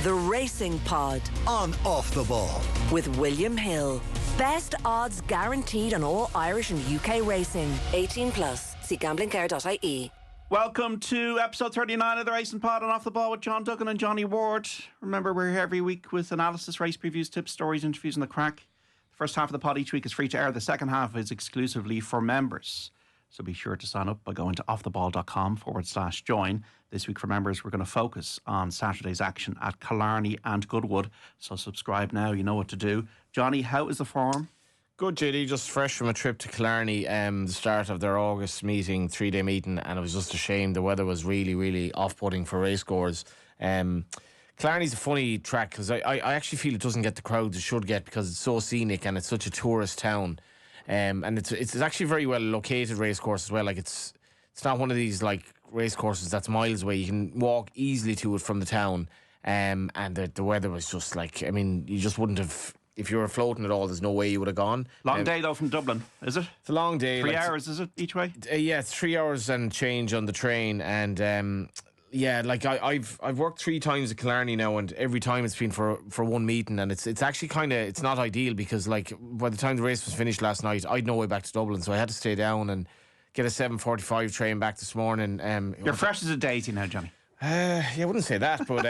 The Racing Pod on Off the Ball with William Hill. Best odds guaranteed on all Irish and UK racing. 18 plus. See gamblingcare.ie. Welcome to episode 39 of the Racing Pod on Off the Ball with John Duggan and Johnny Ward. Remember, we're here every week with analysis, race previews, tips, stories, interviews, and the crack. The first half of the pod each week is free to air. The second half is exclusively for members. So be sure to sign up by going to offtheball.com/join. This week for members, we're going to focus on Saturday's action at Killarney and Goodwood. So subscribe now, you know what to do. Johnny, how is the form? Good, JD. Just fresh from a trip to Killarney, the start of their August meeting, 3-day meeting, and it was just a shame. The weather was really, really off-putting for racegoers. Killarney's a funny track because I actually feel it doesn't get the crowds it should get because it's so scenic and it's such a tourist town. And it's actually a very well located racecourse as well. Like it's not one of these like race courses that's miles away. You can walk easily to it from the town. And the weather was just like, I mean, you just wouldn't have, if you were floating at all, there's no way you would have gone. Long day though from Dublin, is it? It's a long day. 3 hours, is it, each way? Yeah, it's 3 hours and change on the train. And yeah, like I've worked 3 times at Killarney now, and every time it's been for one meeting, and it's actually kind of, it's not ideal because like by the time the race was finished last night, I'd no way back to Dublin, so I had to stay down and get a 7:45 train back this morning. You're fresh as a daisy now, Johnny. Yeah, I wouldn't say that, but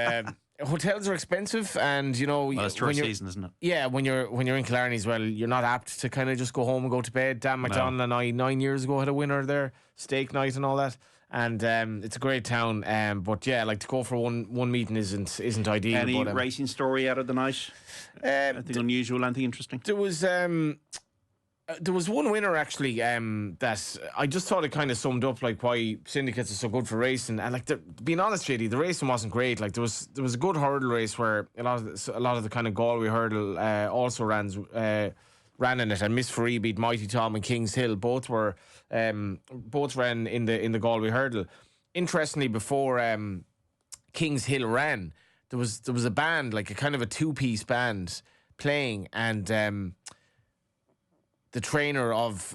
hotels are expensive, and you know, well, it's tourist season, isn't it? Yeah, when you're in Killarney as well, you're not apt to kind of just go home and go to bed. Dan McDonald and I 9 years ago had a winner there, steak night and all that. And it's a great town, but yeah, like to go for one meeting isn't ideal. Any racing story out of the night? Anything unusual? Anything interesting? There was one winner actually that I just thought it kind of summed up like why syndicates are so good for racing. And like being honest, JD, the racing wasn't great. Like there was a good hurdle race where a lot of the kind of Galway hurdle also ran in it, and Miss Free beat Mighty Tom and Kings Hill. Both ran in the Galway hurdle. Interestingly, before Kings Hill ran, there was a band, like a kind of a 2-piece band playing, and the trainer of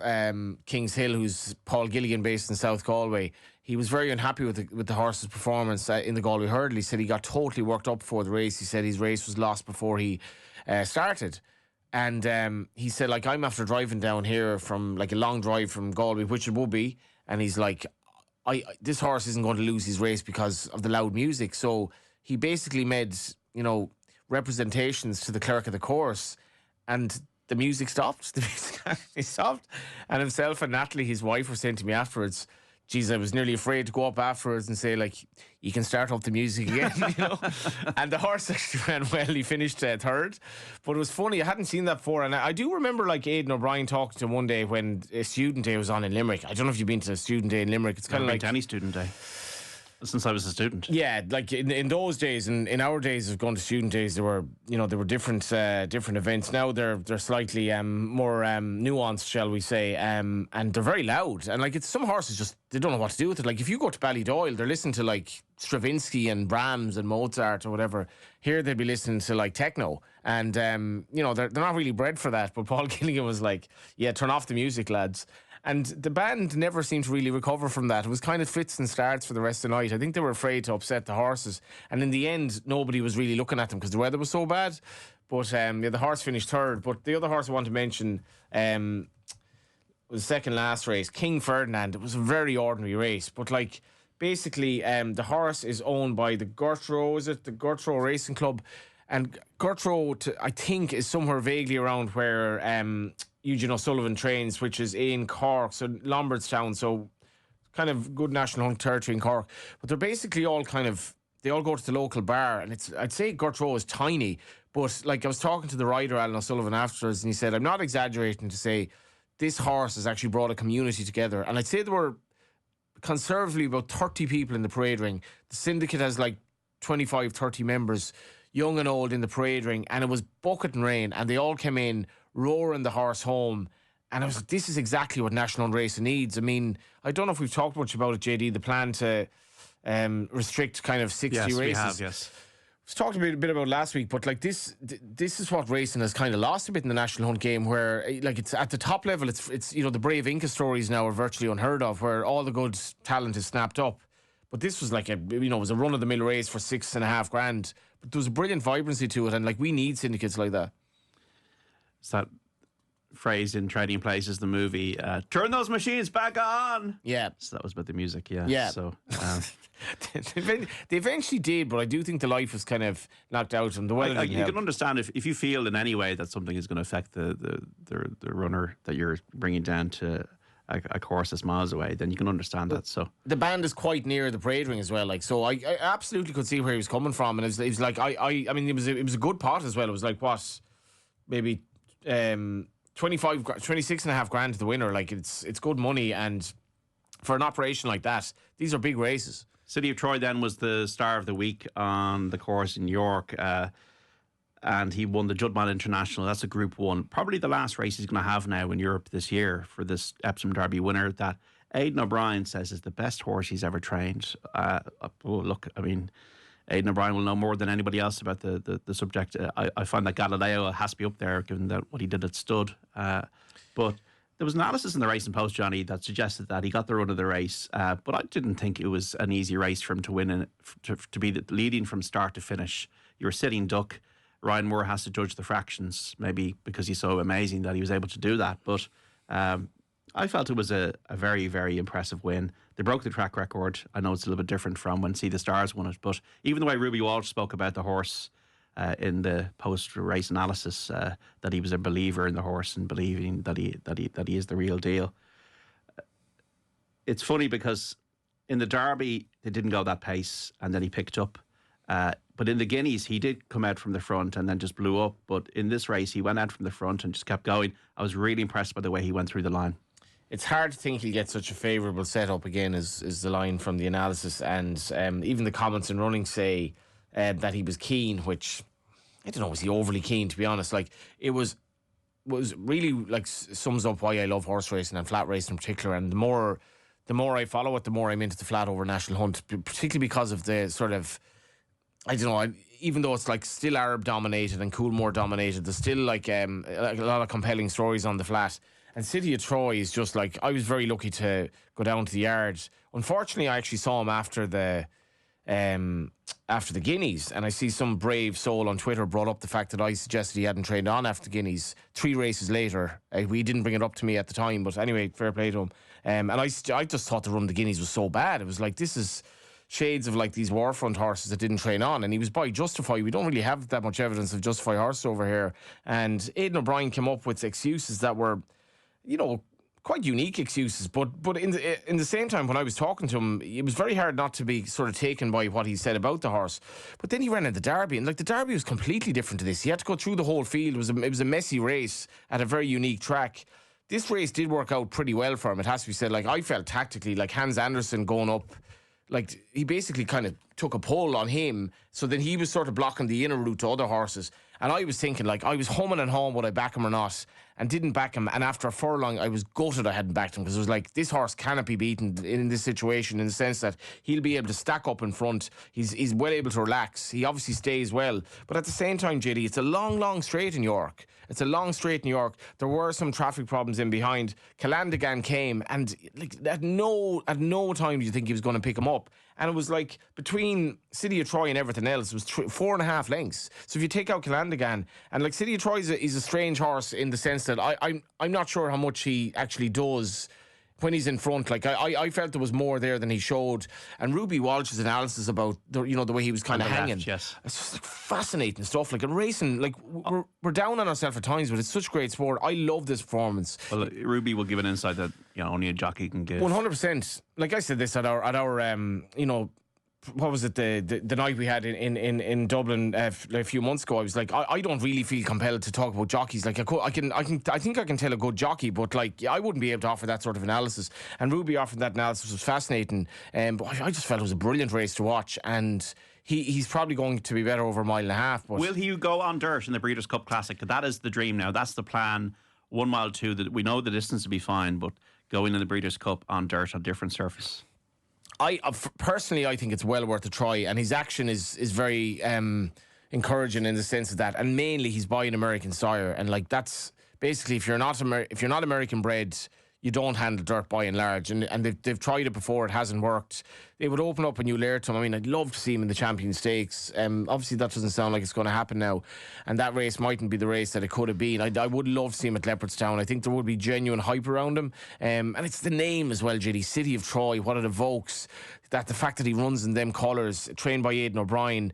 Kings Hill, who's Paul Gilligan, based in South Galway, he was very unhappy with the horse's performance in the Galway hurdle. He said he got totally worked up before the race. He said his race was lost before he started. And he said, like, I'm after driving down here from, like, a long drive from Galway, which it would be. And he's like, this horse isn't going to lose his race because of the loud music. So he basically made, you know, representations to the clerk of the course, and the music stopped. The music actually stopped. And himself and Natalie, his wife, were saying to me afterwards, geez, I was nearly afraid to go up afterwards and say, like, you can start up the music again, you know. And the horse actually ran well. He finished third. But it was funny. I hadn't seen that before. And I do remember, like, Aidan O'Brien talking to him one day when a student day was on in Limerick. I don't know if you've been to a student day in Limerick. It's kind of like any student day since I was a student. Yeah, like in those days, in our days of going to student days, there were different events. Now they're slightly more nuanced, shall we say, and they're very loud. And like, it's some horses just, they don't know what to do with it. Like if you go to Ballydoyle, they're listening to like Stravinsky and Brahms and Mozart or whatever. Here they'd be listening to like techno, and you know, they're not really bred for that. But Paul Gilligan was like, yeah, turn off the music, lads. And the band never seemed to really recover from that. It was kind of fits and starts for the rest of the night. I think they were afraid to upset the horses. And in the end, nobody was really looking at them because the weather was so bad. But yeah, the horse finished third. But the other horse I want to mention was the second last race, King Ferdinand. It was a very ordinary race. But like, basically, the horse is owned by the Gertrude, is it? The Gertrude Racing Club. And Gertrude, I think, is somewhere vaguely around where Eugene O'Sullivan trains, which is in Cork, so Leopardstown, so kind of good national hunt territory in Cork. But they're basically all they all go to the local bar, and I'd say Gertrude is tiny, but like I was talking to the rider, Alan O'Sullivan, afterwards, and he said, I'm not exaggerating to say this horse has actually brought a community together. And I'd say there were conservatively about 30 people in the parade ring. The syndicate has like 25, 30 members, young and old, in the parade ring, and it was bucket and rain, and they all came in roaring the horse home. And I was like, this is exactly what national racing needs. I mean, I don't know if we've talked much about it, JD, the plan to restrict kind of 60 races. We have, yes. We talked a bit about last week, but like this is what racing has kind of lost a bit in the national hunt game, where like it's at the top level, it's you know, the Brave Inca stories now are virtually unheard of, where all the good talent is snapped up. But this was like it was a run of the mill race for $6,500. But there was a brilliant vibrancy to it, and like we need syndicates like that. It's that phrase in Trading Places, the movie, turn those machines back on. Yeah. So that was about the music, yeah. Yeah. So they eventually did, but I do think the life was kind of knocked out and the weather didn't you help. can understand if you feel in any way that something is going to affect the runner that you're bringing down to a course that's miles away, then you can understand that. So the band is quite near the parade ring as well, like, so I absolutely could see where he was coming from, and it was like I mean it was a good pot as well. It was like what, maybe 26.5 to the winner. Like it's good money, and for an operation like that, these are big races. City of Troy then was the star of the week on the course in York, and he won the Juddmonte International. That's a Group 1. Probably the last race he's going to have now in Europe this year for this Epsom Derby winner that Aidan O'Brien says is the best horse he's ever trained. Look, I mean, Aidan O'Brien will know more than anybody else about the subject. I find that Galileo has to be up there given that what he did at Stud. But there was analysis in the Racing Post, Johnny, that suggested that he got the run of the race, but I didn't think it was an easy race for him to win and to be leading from start to finish. You're a sitting duck. Ryan Moore has to judge the fractions, maybe because he's so amazing that he was able to do that. But I felt it was a very, very impressive win. They broke the track record. I know it's a little bit different from when See the Stars won it, but even the way Ruby Walsh spoke about the horse in the post-race analysis, that he was a believer in the horse and believing that he is the real deal. It's funny because in the Derby they didn't go that pace, and then he picked up. But in the Guineas, he did come out from the front and then just blew up. But in this race, he went out from the front and just kept going. I was really impressed by the way he went through the line. It's hard to think he'll get such a favourable setup again, is the line from the analysis. And even the comments in running say that he was keen, which, I don't know, was he overly keen, to be honest? Like, it was really, like, sums up why I love horse racing and flat racing in particular. And the more I follow it, the more I'm into the flat over National Hunt, particularly because of the sort of, I don't know, even though it's like still Arab dominated and Coolmore dominated, there's still like a lot of compelling stories on the flat. And City of Troy is just like, I was very lucky to go down to the yard. Unfortunately, I actually saw him after the Guineas, and I see some brave soul on Twitter brought up the fact that I suggested he hadn't trained on after the Guineas 3 races later. We didn't bring it up to me at the time, but anyway, fair play to him. And I just thought the run of the Guineas was so bad. It was like, this is shades of like these Warfront horses that didn't train on, and he was by Justify. We don't really have that much evidence of Justify horses over here. And Aidan O'Brien came up with excuses that were, quite unique excuses, but in the same time, when I was talking to him, it was very hard not to be sort of taken by what he said about the horse. But then he ran in the Derby, and like the Derby was completely different to this. He had to go through the whole field. It was a messy race at a very unique track. This race did work out pretty well for him, it has to be said. Like, I felt tactically, like Hans Andersen going up, like he basically kind of took a pull on him, so then he was sort of blocking the inner route to other horses. And I was thinking, like, I was humming and hawing, would I back him or not? And didn't back him. And after a furlong, I was gutted I hadn't backed him, because it was like, this horse cannot be beaten in this situation, in the sense that he'll be able to stack up in front. He's well able to relax. He obviously stays well. But at the same time, JD, it's a long straight in York. It's a long straight in York. There were some traffic problems in behind. Calandagan came, and like at no time do you think he was going to pick him up. And it was like, between City of Troy and everything else, it was 4.5 lengths. So if you take out Calandagan, and like City of Troy is a strange horse in the sense that I'm not sure how much he actually does when he's in front. Like I felt there was more there than he showed. And Ruby Walsh's analysis about the way he was kind of hanging. Left, yes. It's just like fascinating stuff. Like, in racing, like we're down on ourselves at times, but it's such great sport. I love this performance. Well, Ruby will give an insight that only a jockey can give. 100%. Like I said this at our what was it, the night we had in Dublin a few months ago. I was like, I don't really feel compelled to talk about jockeys. Like, I think I can tell a good jockey, but like, I wouldn't be able to offer that sort of analysis. And Ruby offering that analysis was fascinating. But I just felt it was a brilliant race to watch, and he's probably going to be better over 1.5 miles. But will he go on dirt in the Breeders' Cup Classic? That is the dream now. That's the plan. 1 mile 2. That we know the distance will be fine, but going in the Breeders' Cup on dirt on different surface. Personally, I think it's well worth a try, and his action is very encouraging in the sense of that, and mainly he's by an American sire, and like, that's basically, if you're not American bred, you don't handle dirt by and large, and they've tried it before, it hasn't worked. They would open up a new layer to him. I mean, I'd love to see him in the Champion Stakes. Obviously that doesn't sound like it's going to happen now, and that race mightn't be the race that it could have been. I would love to see him at Leopardstown. I think there would be genuine hype around him, and it's the name as well, JD, City of Troy, what it evokes, that the fact that he runs in them colours, trained by Aidan O'Brien,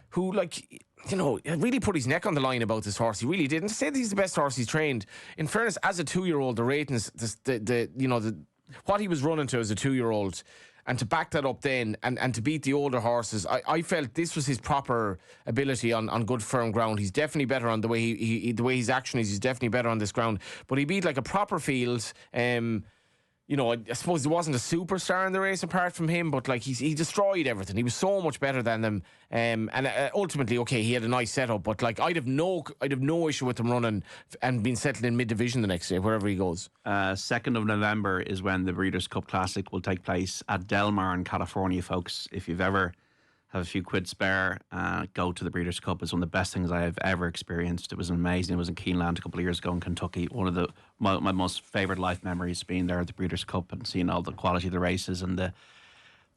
who, like, you know, really put his neck on the line about this horse. He really did. And to say that he's the best horse he's trained, in fairness, as a 2-year-old, the ratings, what he was running to as a 2-year-old, and to back that up then, and to beat the older horses, I felt this was his proper ability on good firm ground. He's definitely better on the way the way his action is. He's definitely better on this ground. But he beat like a proper field. You know, I suppose there wasn't a superstar in the race apart from him, but like he destroyed everything. He was so much better than them, and ultimately, okay, he had a nice setup. But like, I'd have no issue with him running and being settled in mid-division the next day, wherever he goes. 2nd of November is when the Breeders' Cup Classic will take place at Del Mar in California, folks. If you've ever have a few quid spare, go to the Breeders' Cup. It's one of the best things I have ever experienced. It was amazing. It was in Keeneland a couple of years ago in Kentucky. One of my most favourite life memories, being there at the Breeders' Cup and seeing all the quality of the races and the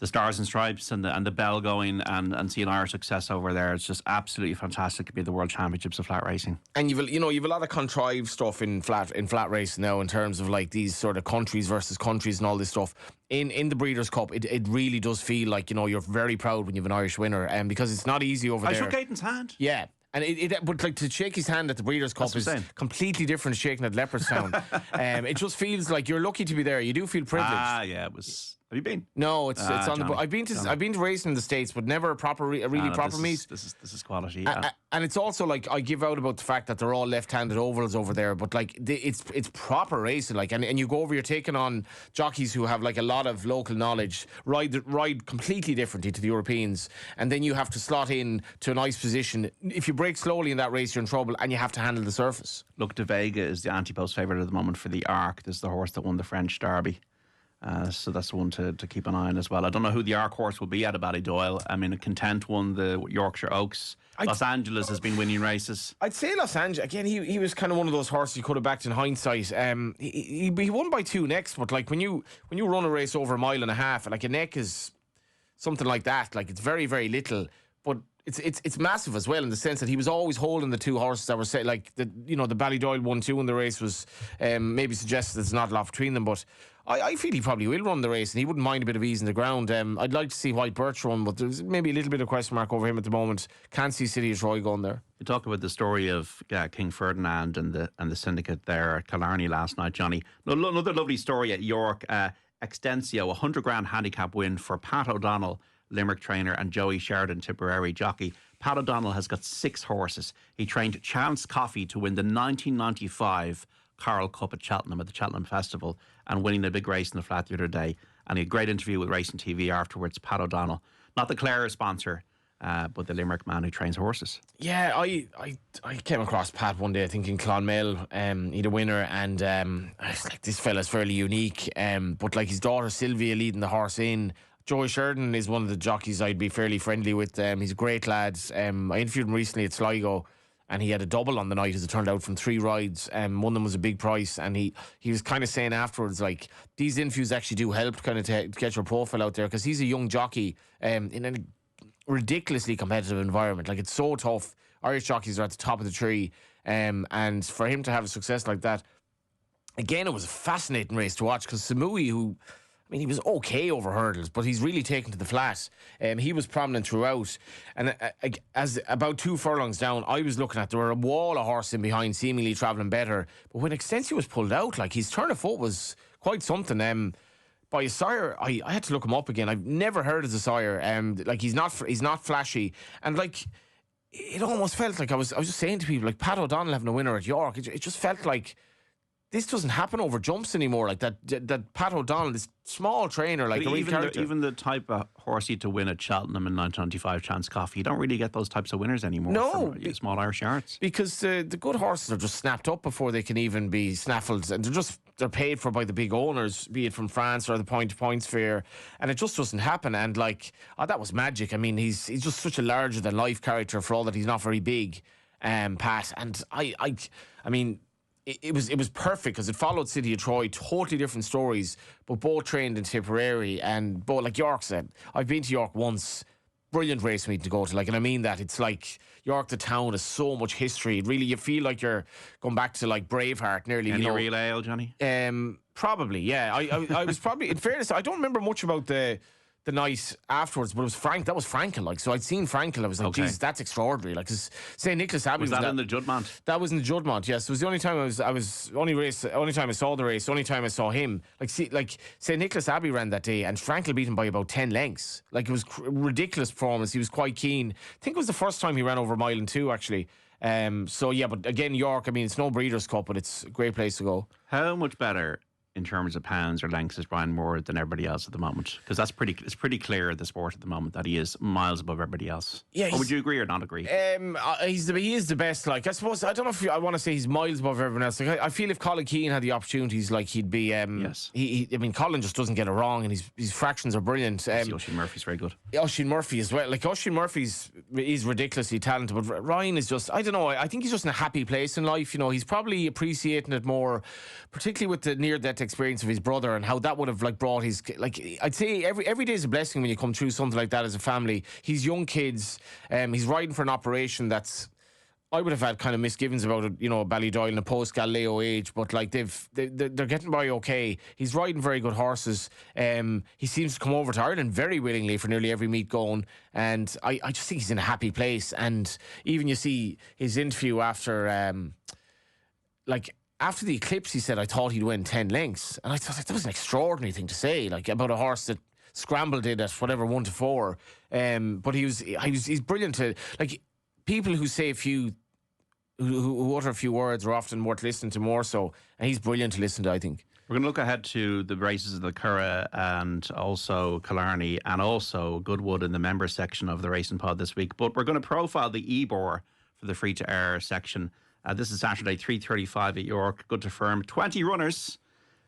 stars and stripes and the bell going and seeing our success over there. It's just absolutely fantastic to be at the World Championships of flat racing. And you've a lot of contrived stuff in flat racing now, in terms of like these sort of countries versus countries and all this stuff. In the Breeders' Cup, it really does feel like, you know, you're very proud when you have an Irish winner, because it's not easy over there. I shook Aidan's hand. Yeah. And but like, to shake his hand at the Breeders' Cup is completely different to shaking at Leopardstown. It just feels like you're lucky to be there. You do feel privileged. Yeah, it was. Have you been? No, it's on the. I've been to racing in the States, but never a really proper meet. This is quality. And it's also like, I give out about the fact that they're all left-handed ovals over there, but like it's proper racing. Like, and you go over, you're taking on jockeys who have like a lot of local knowledge, ride completely differently to the Europeans, and then you have to slot in to a nice position. If you break slowly in that race, you're in trouble, and you have to handle the surface. Look, De Vega is the anti-post favourite at the moment for the Arc. This is the horse that won the French Derby. So that's one to keep an eye on as well. I don't know who the Arc horse will be at Ballydoyle. I mean, Content won the Yorkshire Oaks. Los Angeles has been winning races. I'd say Los Angeles again. He was kind of one of those horses you could have backed in hindsight. He won by 2 necks, but like when you run a race over 1.5 miles, like a neck is something like that. Like, it's very, very little, but it's massive as well, in the sense that he was always holding the 2 horses that were set. Like the Ballydoyle 1-2 in the race was maybe suggests there's not a lot between them, but I feel he probably will run the race, and he wouldn't mind a bit of ease in the ground. I'd like to see White Birch run, but there's maybe a little bit of question mark over him at the moment. Can't see City of Troy going there. You talk about the story of King Ferdinand and the syndicate there at Killarney last night, Johnny. Another lovely story at York. Extensio, $100,000 handicap win for Pat O'Donnell, Limerick trainer, and Joey Sheridan, Tipperary jockey. Pat O'Donnell has got 6 horses. He trained Chance Coffey to win the 1995 Coral Cup at Cheltenham, at the Cheltenham Festival, and winning a big race in the flat the other day. And he had a great interview with Racing TV afterwards. Pat O'Donnell, not the Clare sponsor, but the Limerick man who trains horses. Yeah, I came across Pat one day, I think in Clonmel. He'd a winner, and I was like, this fella's fairly unique. But like, his daughter Sylvia leading the horse in. Joey Sheridan is one of the jockeys I'd be fairly friendly with. He's a great lad. I interviewed him recently at Sligo, and he had a double on the night, as it turned out, from 3 rides. One of them was a big price, and he was kind of saying afterwards, like, these interviews actually do help kind of to get your profile out there, because he's a young jockey in a ridiculously competitive environment. Like, it's so tough. Irish jockeys are at the top of the tree, and for him to have a success like that, again, it was a fascinating race to watch, because Samui, who, I mean, he was okay over hurdles, but he's really taken to the flat. He was prominent throughout. And as about 2 furlongs down, I was looking at, there were a wall of horse in behind, seemingly travelling better. But when Extensio was pulled out, like, his turn of foot was quite something. By a sire, I had to look him up again. I've never heard of the sire. Like, he's not flashy. And like, it almost felt like I was just saying to people, like, Pat O'Donnell having a winner at York, it just felt like this doesn't happen over jumps anymore. Like that Pat O'Donnell, this small trainer, like, a real character. Even the type of horsey to win at Cheltenham in 1995, Chance Coffey, you don't really get those types of winners anymore. No, from small Irish yards, because the good horses are just snapped up before they can even be snaffled, and they're paid for by the big owners, be it from France or the point-to-point sphere, and it just doesn't happen. And like, that was magic. I mean, he's just such a larger than life character, for all that he's not very big, Pat. And I mean, it was perfect because it followed City of Troy, totally different stories, but both trained in Tipperary and both, like York said, I've been to York once. Brilliant race meeting to go to, like, and I mean that. It's like York, the town, has so much history. Really, you feel like you're going back to like Braveheart, nearly. Any real ale, Johnny? Probably, yeah. I was probably, in fairness, I don't remember much about the night afterwards, but it was That was Frankel, like, so I'd seen Frankel. I was like, Jesus, that's extraordinary. Like, 'cause St. Nicholas Abbey was that in the Juddmont? That was in the Juddmont. Yes, it was the only time only time I saw the race, only time I saw him. Like, St. Nicholas Abbey ran that day, and Frankel beat him by about 10 lengths. Like, it was ridiculous performance. He was quite keen. I think it was the first time he ran over a mile and two, actually. So yeah, but again, York, I mean, it's no Breeders' Cup, but it's a great place to go. How much better in terms of pounds or lengths is Brian Moore than everybody else at the moment? Because it's pretty clear at the sport at the moment that he is miles above everybody else. Yeah, or would you agree or not agree? He is the best. Like, I suppose, I don't know if I want to say he's miles above everyone else. Like, I feel if Colin Keane had the opportunities, like, he'd be. Yes. I mean, Colin just doesn't get it wrong, and his fractions are brilliant. Oisin Murphy's very good. Oisin Murphy as well. Like, Oisin Murphy's is ridiculously talented, but Ryan is just, I don't know. I think he's just in a happy place in life. You know, he's probably appreciating it more, particularly with the near-death experience of his brother and how that would have, like, brought his, like, I'd say every day is a blessing when you come through something like that as a family. He's young kids. He's riding for an operation that's, I would have had kind of misgivings about it, you know, Ballydoyle in a post-Galileo age, but like they're getting by okay. He's riding very good horses. He seems to come over to Ireland very willingly for nearly every meet going, and I just think he's in a happy place. And even you see his interview after, after the Eclipse, he said, I thought he'd win 10 lengths. And I thought, like, that was an extraordinary thing to say, like, about a horse that scrambled it at whatever, 1 to 4. But he's brilliant to, like, people who say who utter a few words are often worth listening to more so. And he's brilliant to listen to, I think. We're going to look ahead to the races of the Curragh and also Killarney and also Goodwood in the member section of the Racing Pod this week. But we're going to profile the Ebor for the free to air section. This is Saturday, 3:35 at York. Good to firm. 20 runners,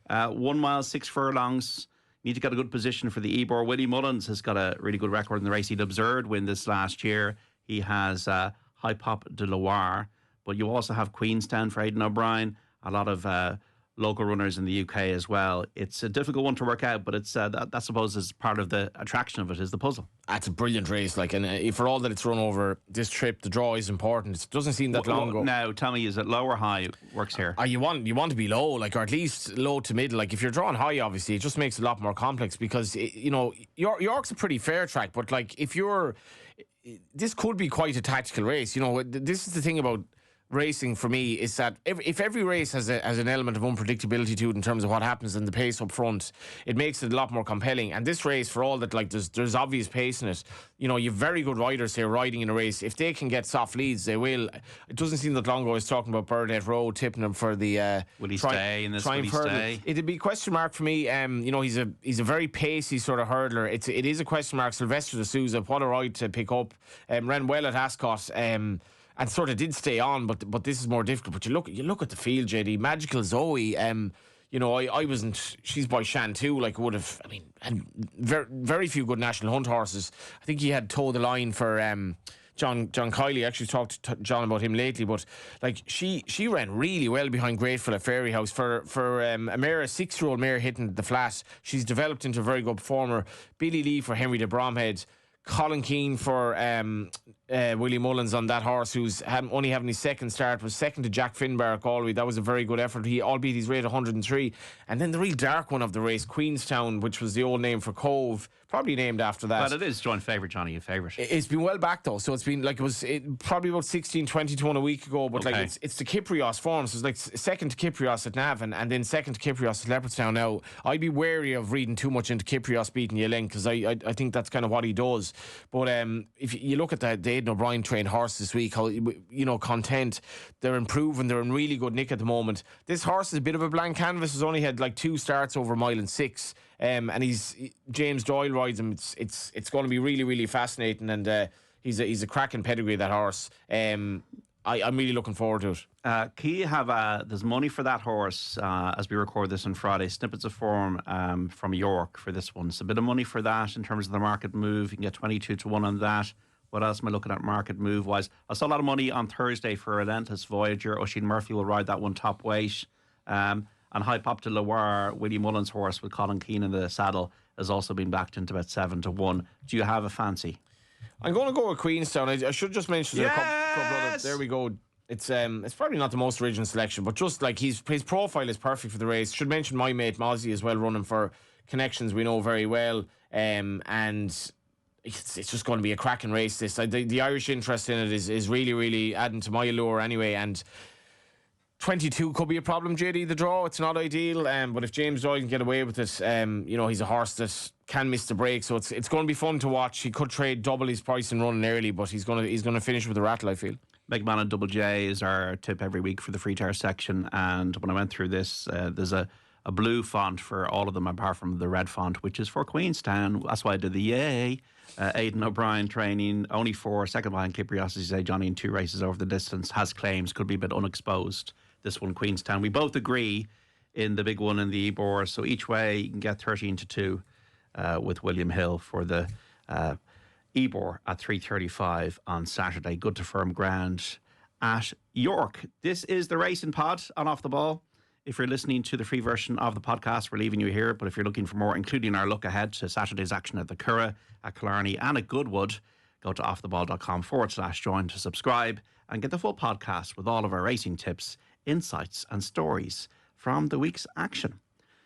1 mile, 6 furlongs. Need to get a good position for the Ebor. Willie Mullins has got a really good record in the race. He'd Absurd win this last year. He has High Pop de Loire. But you also have Queenstown for Aidan O'Brien. A lot of local runners in the UK as well. It's a difficult one to work out, but it's that I suppose is part of the attraction of it, is the puzzle. That's a brilliant race, like, and for all that it's run over this trip, the draw is important. It doesn't seem that long ago. Now, tell me, is it low or high works here? You want to be low, like, or at least low to middle. Like, if you're drawing high, obviously, it just makes it a lot more complex because, you know, York's a pretty fair track, but, like, this could be quite a tactical race. You know, this is the thing about racing for me, is that if every race has an element of unpredictability to it in terms of what happens in the pace up front, it makes it a lot more compelling. And this race, for all that, like, there's obvious pace in it, you know, you've very good riders here riding in a race. If they can get soft leads, they will. It doesn't seem that long ago I was talking about Burnett Road tipping him for the will he stay in this? Will he stay? It'd be a question mark for me. You know, he's a very pacey sort of hurdler. It is a question mark. Sylvester de Souza, what a ride to pick up. Ran well at Ascot. And sort of did stay on, but this is more difficult. But you look at the field, JD. Magical Zoe, you know, I wasn't. She's by Shan too. Like, would have. I mean, and very, very few good national hunt horses. I think he had towed the line for John Kiley. I actually talked to John about him lately, but like she ran really well behind Grateful at Fairyhouse for a mare, a 6-year-old mare hitting the flat. She's developed into a very good performer. Billy Lee for Henry de Bromhead. Colin Keane for Willie Mullins on that horse, who's only having his second start, was second to Jack Finbar Galway. That was a very good effort. Albeit he's rated 103. And then the real dark one of the race, Queenstown, which was the old name for Cove, probably named after that. But it is joint favourite, Johnny, a favourite. It's been well back though, so it's been like probably about 16-20 to 1 a week ago. But like it's the Kiprios form, so it's like second to Kiprios at Navan and then second to Kiprios at Leopardstown. Now I'd be wary of reading too much into Kiprios beating Yellen, because I think that's kind of what he does. But if you look at the Aidan O'Brien trained horse this week, how, you know, Content, they're improving, they're in really good nick at the moment. This horse is a bit of a blank canvas. Has only had like 2 starts over a mile and 6. And James Doyle rides him. It's going to be really, really fascinating, and he's a cracking pedigree, that horse. I'm really looking forward to it. Can you have there's money for that horse as we record this on Friday? Snippets of form from York for this one. So a bit of money for that in terms of the market move. You can get 22 to 1 on that. What else am I looking at market move wise? I saw a lot of money on Thursday for Relentless Voyager. Oisin Murphy will ride that one top weight. And Hype Up to Loire, Willie Mullins' horse with Colin Keane in the saddle, has also been backed into about 7-1. Do you have a fancy? I'm going to go with Queenstown. I should just mention Yes! a couple other. There we go. It's probably not the most original selection, but just like his profile is perfect for the race. Should mention my mate Mozzie as well, running for Connections we know very well, and it's just going to be a cracking race. This the Irish interest in it is really, really adding to my allure anyway. And 22 could be a problem, JD. The draw, it's not ideal, but if James Doyle can get away with it, he's a horse that can miss the break, so it's going to be fun to watch. He could trade double his price and running early, but he's going to finish with a rattle, I feel. Big Man and Double J is our tip every week for the free tire section, and when I went through this, there's a blue font for all of them apart from the red font, which is for Queenstown. That's why I did the yay. Aidan O'Brien training, only 4, second behind Kipriosity Say Johnny in 2 races over the distance, has claims, could be a bit unexposed. This one, Queenstown. We both agree in the big one in the Ebor, so each way you can get 13-2 with William Hill for the Ebor at 3:35 on Saturday. Good to firm ground at York. This is the Racing Pod on Off the Ball. If you're listening to the free version of the podcast, we're leaving you here. But if you're looking for more, including our look ahead to Saturday's action at the Curragh, at Killarney and at Goodwood, go to offtheball.com/join to subscribe and get the full podcast with all of our racing tips, insights and stories from the week's action.